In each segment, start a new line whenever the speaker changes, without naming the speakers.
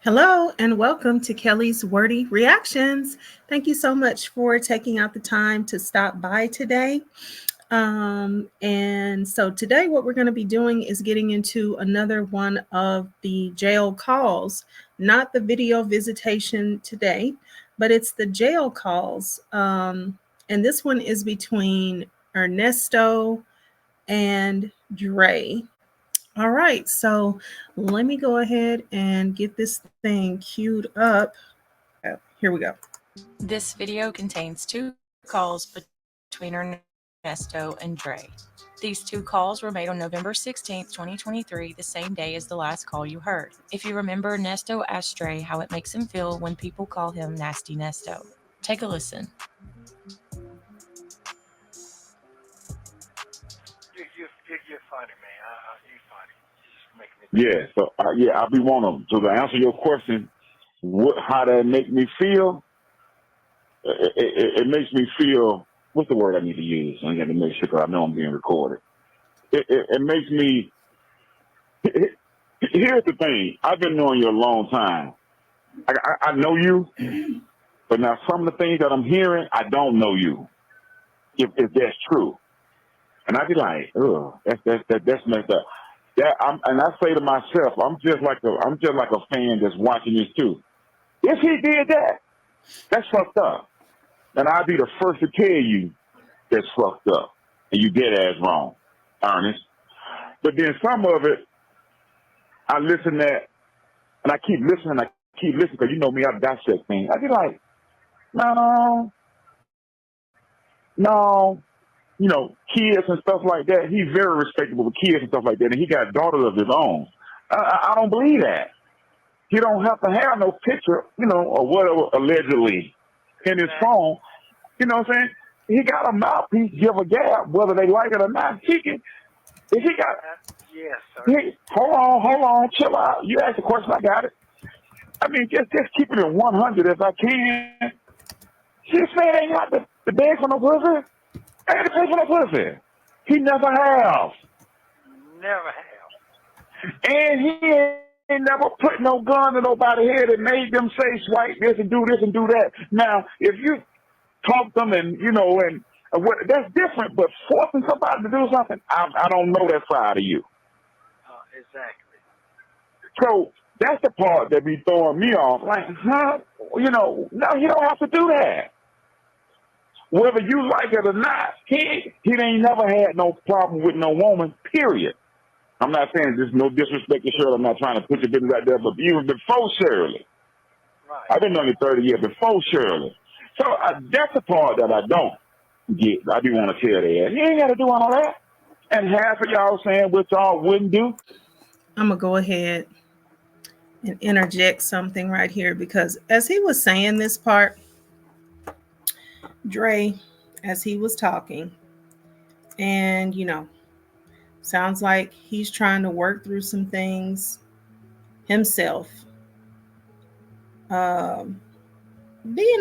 Hello and welcome to Kelly's Wordy Reactions. Thank you so much for taking out the time to stop by today. And so today what we're going to be doing is getting into another one of the jail calls, not the video visitation today, but it's the jail calls. And this one is between Ernesto and Dre. All right, so let me go ahead and get this thing queued up. Here we go.
This video contains two calls between Ernesto and Dre. These two calls were made on November 16th, 2023, the same day as the last call you heard. If you remember, Ernesto asked Dre how it makes him feel when people call him Nasty Nesto. Take a listen.
You're funny, man. You're funny. Just making me.
Yeah, so I'll be wanting to answer your question. How that make me feel? It makes me feel. What's the word I need to use? I got to make sure because I know I'm being recorded. It makes me. Here's the thing. I've been knowing you a long time. I know you, but now some of the things that I'm hearing, I don't know you. If that's true, and I be like, oh, that's messed up. And I say to myself, I'm just like a fan that's watching this too. If he did that, that's fucked up. And I'll be the first to tell you that's fucked up. And you dead ass wrong, Ernest. But then some of it, I listen at, and I keep listening because you know me, I dissect things. I be like, no, kids and stuff like that. He's very respectable with kids and stuff like that. And he got daughters of his own. I don't believe that. He don't have to have no picture, or whatever, allegedly, in his phone. You know what I'm saying? He got a mouthpiece, give a gab, whether they like it or not. He can, if he got,
yes, sir.
Hold on, chill out. You asked the question, I got it. I mean, just keep it at 100 if I can. This man ain't got the bag for no pussy. Ain't the bag for no pussy. He never has.
Never have.
And he ain't never put no gun to nobody's head and made them say swipe this and do that. Now, if you talk them and what, that's different. But forcing somebody to do something, I don't know that side of you.
Exactly.
So that's the part that be throwing me off. Like, no, he don't have to do that. Whether you like it or not, he ain't never had no problem with no woman, period. I'm not saying there's no disrespect to Shirley. I'm not trying to put your business out there, but even before Shirley.
Right.
I've been only 30 years before Shirley. So that's the part that I don't get. I do want to tell that. You ain't got to do all that. And half of y'all saying what y'all wouldn't do.
I'm going to go ahead and interject something right here because as he was saying this part, Dre, as he was talking, and sounds like he's trying to work through some things himself. Being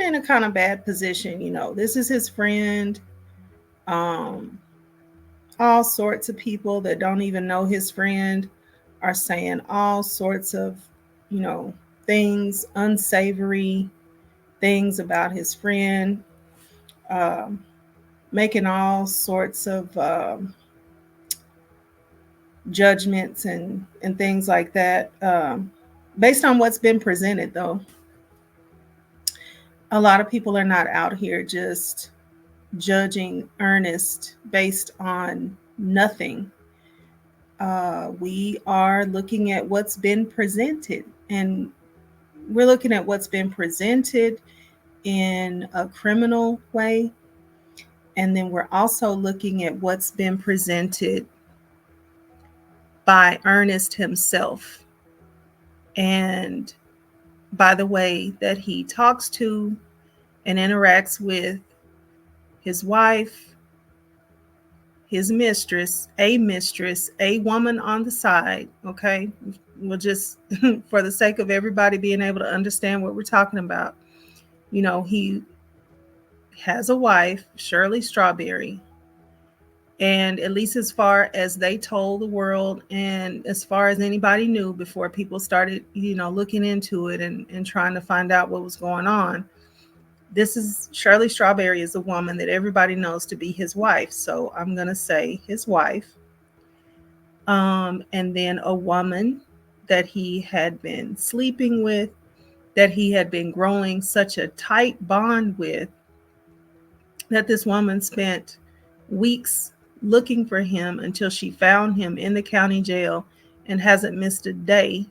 in a kind of bad position, this is his friend. All sorts of people that don't even know his friend are saying all sorts of, things, unsavory things about his friend, making all sorts of judgments and things like that, based on what's been presented, though. A lot of people are not out here just judging Ernest based on nothing. We are looking at what's been presented, and we're looking at what's been presented in a criminal way. And then we're also looking at what's been presented by Ernest himself and by the way that he talks to and interacts with his wife, his mistress, a woman on the side. Okay. We'll just, for the sake of everybody being able to understand what we're talking about, he has a wife, Shirley Strawberry, And at least as far as they told the world, and as far as anybody knew before people started, looking into it and trying to find out what was going on, this is Shirley Strawberry is a woman that everybody knows to be his wife. So I'm going to say his wife. And then a woman that he had been sleeping with, that he had been growing such a tight bond with, that this woman spent weeks looking for him until she found him in the county jail and hasn't missed a day,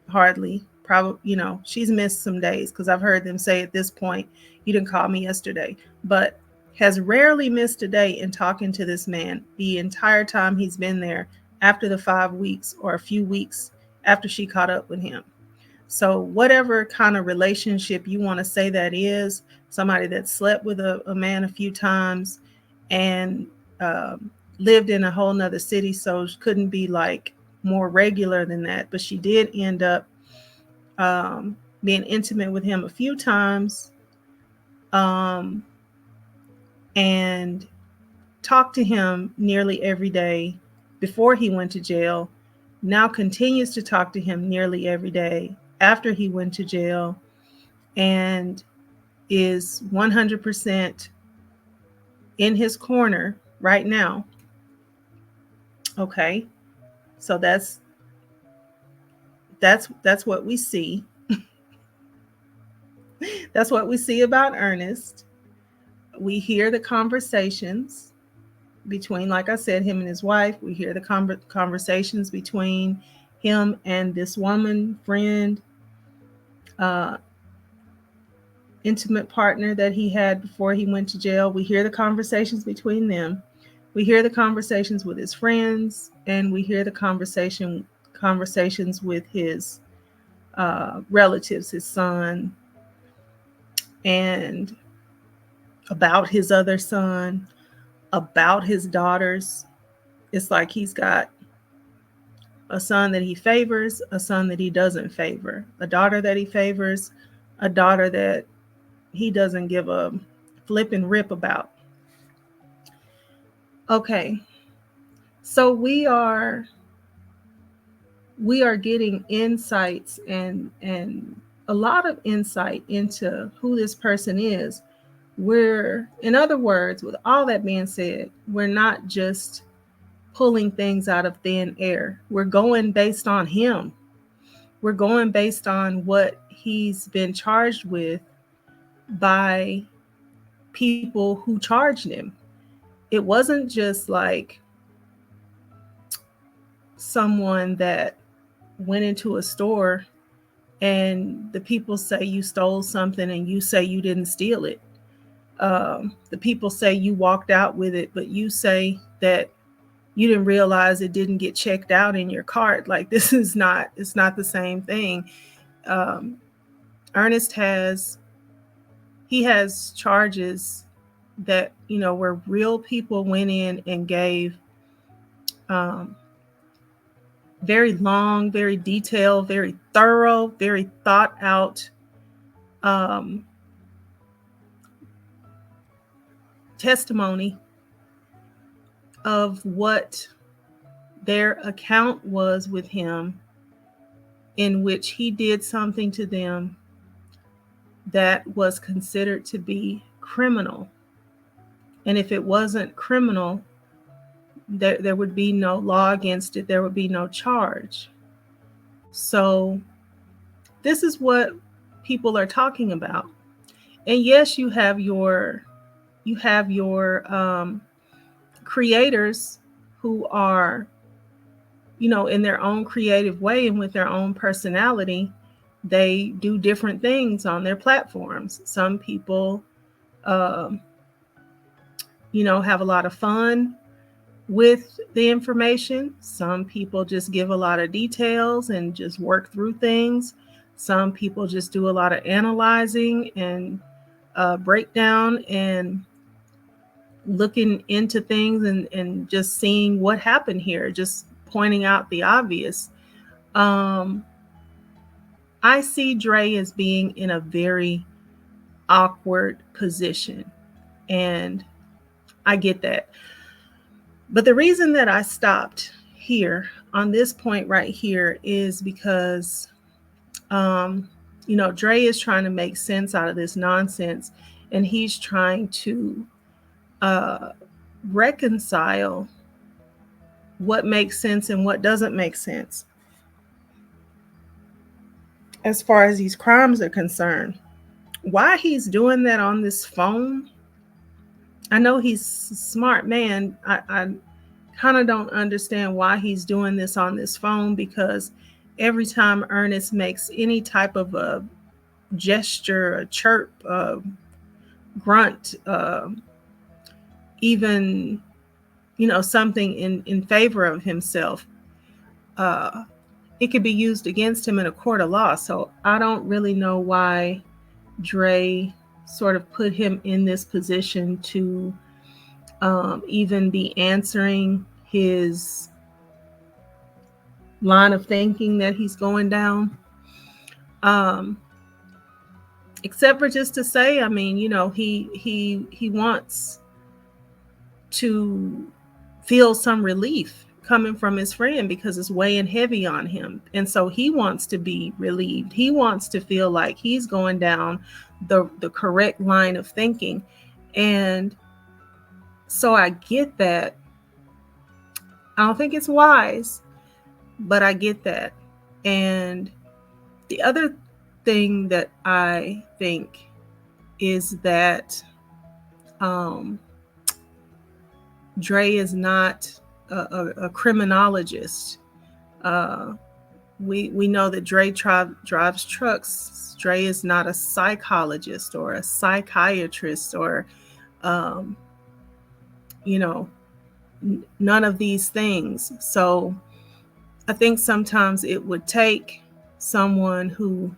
hardly. Probably, she's missed some days because I've heard them say at this point, you didn't call me yesterday, but has rarely missed a day in talking to this man the entire time he's been there after the 5 weeks or a few weeks after she caught up with him. So whatever kind of relationship you want to say that is, somebody that slept with a man a few times and lived in a whole nother city, so couldn't be like more regular than that. But she did end up being intimate with him a few times and talked to him nearly every day before he went to jail. Now continues to talk to him nearly every day after he went to jail, and is 100% in his corner right now. Okay, so that's what we see. That's what we see about Ernest. We hear the conversations between, like I said, him and his wife. We hear the conversations between him and this woman friend, intimate partner that he had before he went to jail. We hear the conversations between them. We hear the conversations with his friends, and we hear the conversations with his relatives, his son, and about his other son, about his daughters. It's like he's got a son that he favors, a son that he doesn't favor, a daughter that he favors, a daughter that he doesn't give a flip and rip about. Okay, so we are getting insights and a lot of insight into who this person is. In other words, with all that being said, we're not just pulling things out of thin air. We're going based on him. We're going based on what he's been charged with by people who charged him. It wasn't just like someone that went into a store and the people say you stole something and you say you didn't steal it. The people say you walked out with it, but you say that you didn't realize it didn't get checked out in your cart. Like, it's not the same thing. Ernest has charges that, where real people went in and gave very long, very detailed, very thorough, very thought out testimony of what their account was with him, in which he did something to them that was considered to be criminal. And if it wasn't criminal, there would be no law against it. There would be no charge. So this is what people are talking about. And yes, you have your creators who are, in their own creative way and with their own personality, they do different things on their platforms. Some people, have a lot of fun with the information. Some people just give a lot of details and just work through things. Some people just do a lot of analyzing and breakdown and looking into things and just seeing what happened here, just pointing out the obvious. I see Dre as being in a very awkward position, and I get that. But the reason that I stopped here on this point right here is because, Dre is trying to make sense out of this nonsense, and he's trying to uh, reconcile what makes sense and what doesn't make sense as far as these crimes are concerned. Why he's doing that on this phone, I know he's a smart man. I kind of don't understand why he's doing this on this phone, because every time Ernest makes any type of a gesture, a chirp, a grunt, even something in favor of himself, it could be used against him in a court of law. So I don't really know why Dre sort of put him in this position to even be answering his line of thinking that he's going down. Except for just to say, I mean, he wants to feel some relief coming from his friend because it's weighing heavy on him. And so he wants to be relieved. He wants to feel like he's going down the correct line of thinking. And so I get that. I don't think it's wise, but I get that. And the other thing that I think is that Dre is not a criminologist. We know that Dre drives trucks. Dre is not a psychologist or a psychiatrist or, none of these things. So I think sometimes it would take someone who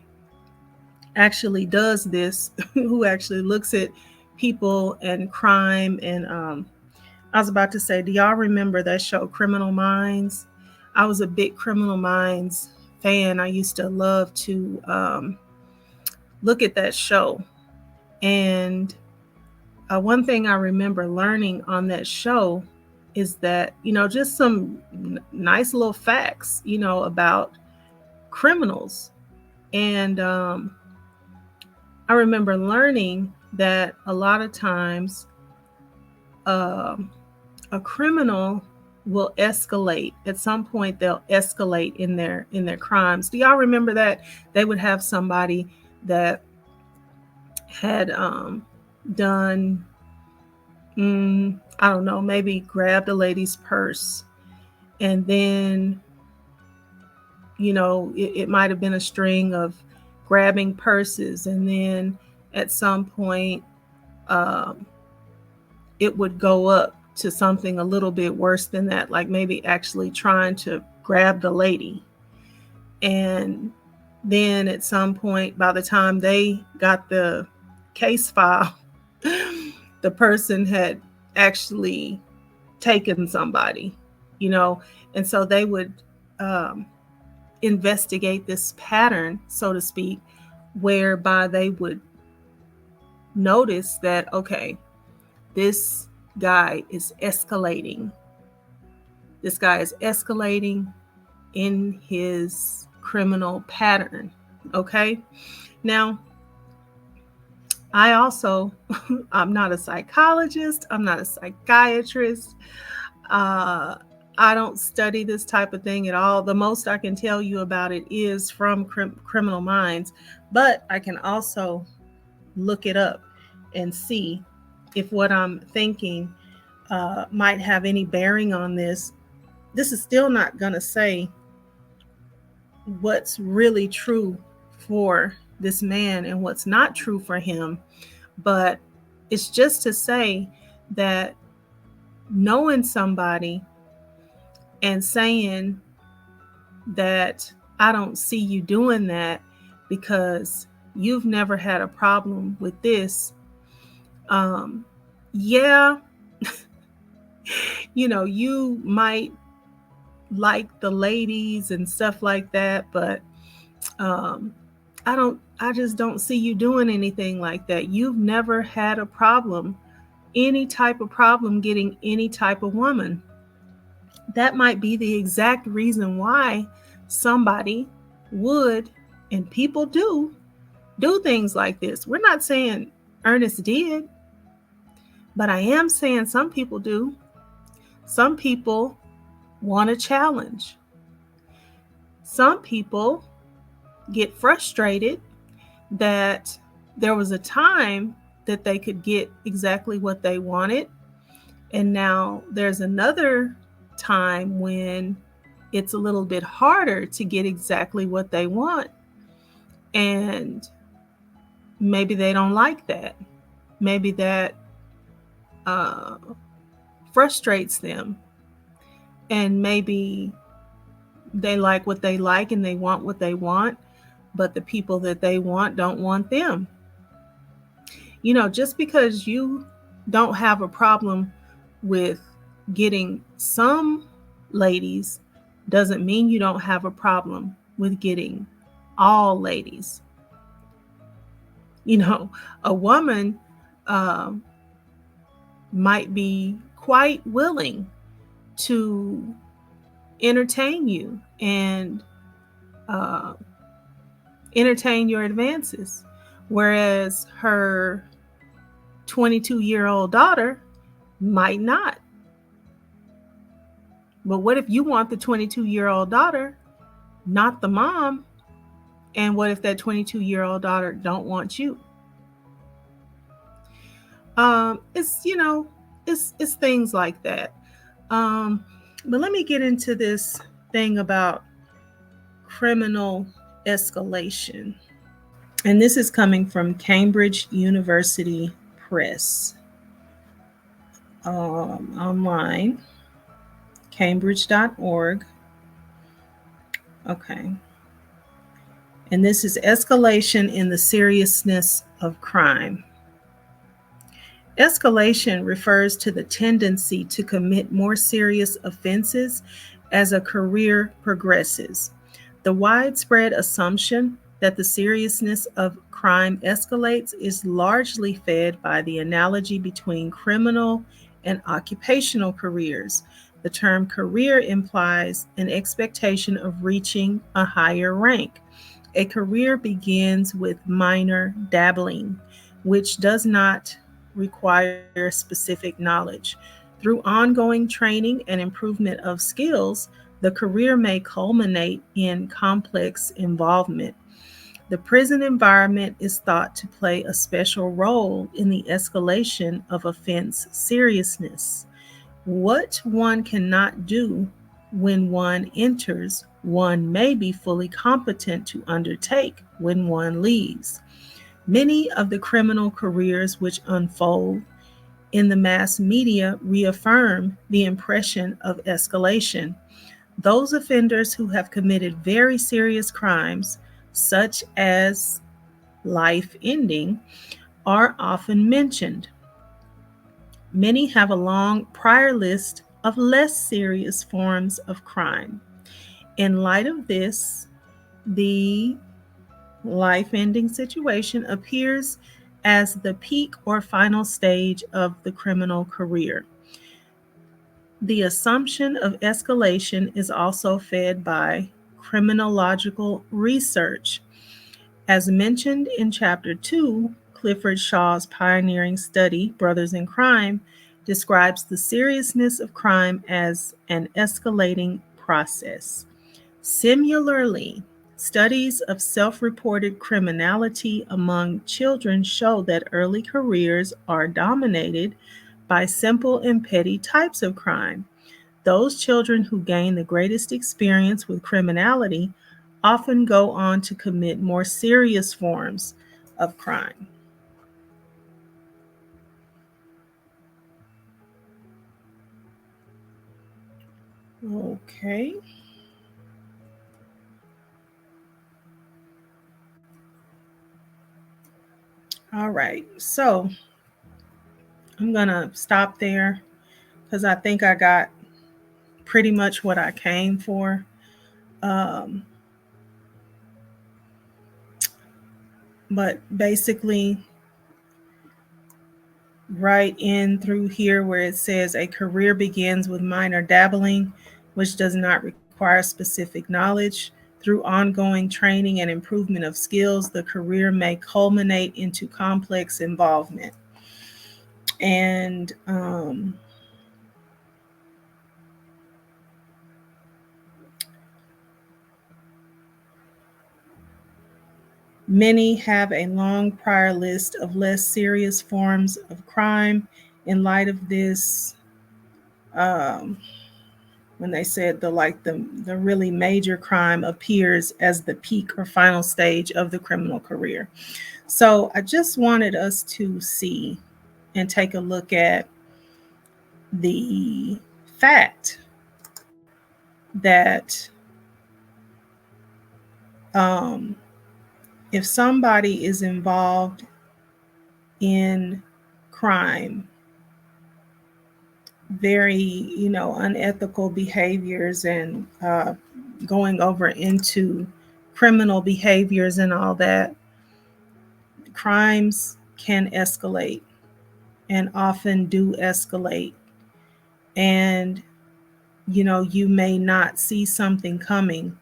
actually does this, who actually looks at people and crime. And I was about to say, do y'all remember that show Criminal Minds? I was a big Criminal Minds fan. I used to love to look at that show. And one thing I remember learning on that show is that, just some nice little facts, about criminals. And I remember learning that a lot of times a criminal will escalate. At some point, they'll escalate in their crimes. Do y'all remember that? They would have somebody that had done, I don't know, maybe grabbed a lady's purse, and then, it might have been a string of grabbing purses, and then at some point, it would go up to something a little bit worse than that, like maybe actually trying to grab the lady. And then at some point, by the time they got the case file, the person had actually taken somebody, and so they would investigate this pattern, so to speak, whereby they would notice that, okay, this guy is escalating. This guy is escalating in his criminal pattern. Okay. Now, I also, I'm not a psychologist. I'm not a psychiatrist. I don't study this type of thing at all. The most I can tell you about it is from Criminal Minds, but I can also look it up and see if what I'm thinking might have any bearing on this. This is still not going to say what's really true for this man and what's not true for him, but it's just to say that knowing somebody and saying that I don't see you doing that because you've never had a problem with this. Yeah, you might like the ladies and stuff like that, but I just don't see you doing anything like that. You've never had a problem, any type of problem getting any type of woman. that might be the exact reason why somebody would, and people do things like this. We're not saying Ernest did, but I am saying some people do. Some people want a challenge. Some people get frustrated that there was a time that they could get exactly what they wanted, and now there's another time when it's a little bit harder to get exactly what they want, and maybe they don't like that. Maybe that frustrates them, and maybe they like what they like and they want what they want, but the people that they want don't want them. Just because you don't have a problem with getting some ladies doesn't mean you don't have a problem with getting all ladies. A woman might be quite willing to entertain you and entertain your advances, whereas her 22-year-old daughter might not. But what if you want the 22-year-old daughter, not the mom? And what if that 22-year-old daughter don't want you? It's things like that. But let me get into this thing about criminal escalation. And this is coming from Cambridge University Press. Online, cambridge.org. Okay. And this is escalation in the seriousness of crime. Escalation refers to the tendency to commit more serious offenses as a career progresses. The widespread assumption that the seriousness of crime escalates is largely fed by the analogy between criminal and occupational careers. The term career implies an expectation of reaching a higher rank. A career begins with minor dabbling, which does not require specific knowledge. Through ongoing training and improvement of skills, the career may culminate in complex involvement. The prison environment is thought to play a special role in the escalation of offense seriousness. What one cannot do when one enters, one may be fully competent to undertake when one leaves. Many of the criminal careers which unfold in the mass media reaffirm the impression of escalation. Those offenders who have committed very serious crimes, such as life ending, are often mentioned. Many have a long prior list of less serious forms of crime. In light of this, the life-ending situation appears as the peak or final stage of the criminal career. The assumption of escalation is also fed by criminological research. As mentioned in Chapter 2, Clifford Shaw's pioneering study, Brothers in Crime, describes the seriousness of crime as an escalating process. Similarly, studies of self-reported criminality among children show that early careers are dominated by simple and petty types of crime. Those children who gain the greatest experience with criminality often go on to commit more serious forms of crime. Okay. All right. So I'm going to stop there because I think I got pretty much what I came for. But basically, right in through here where it says a career begins with minor dabbling, which does not require specific knowledge. Through ongoing training and improvement of skills, the career may culminate into complex involvement. And many have a long prior list of less serious forms of crime. In light of this, when they said the really major crime appears as the peak or final stage of the criminal career. So I just wanted us to see and take a look at the fact that if somebody is involved in crime, very, unethical behaviors and going over into criminal behaviors and all that, crimes can escalate and often do escalate. And, you may not see something coming.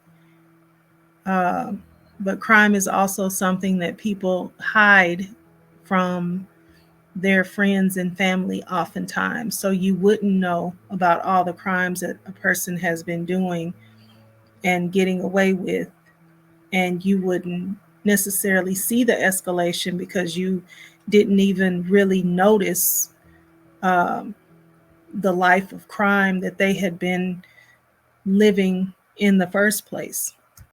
But crime is also something that people hide from their friends and family oftentimes. So you wouldn't know about all the crimes that a person has been doing and getting away with, and you wouldn't necessarily see the escalation because you didn't even really notice the life of crime that they had been living in the first place.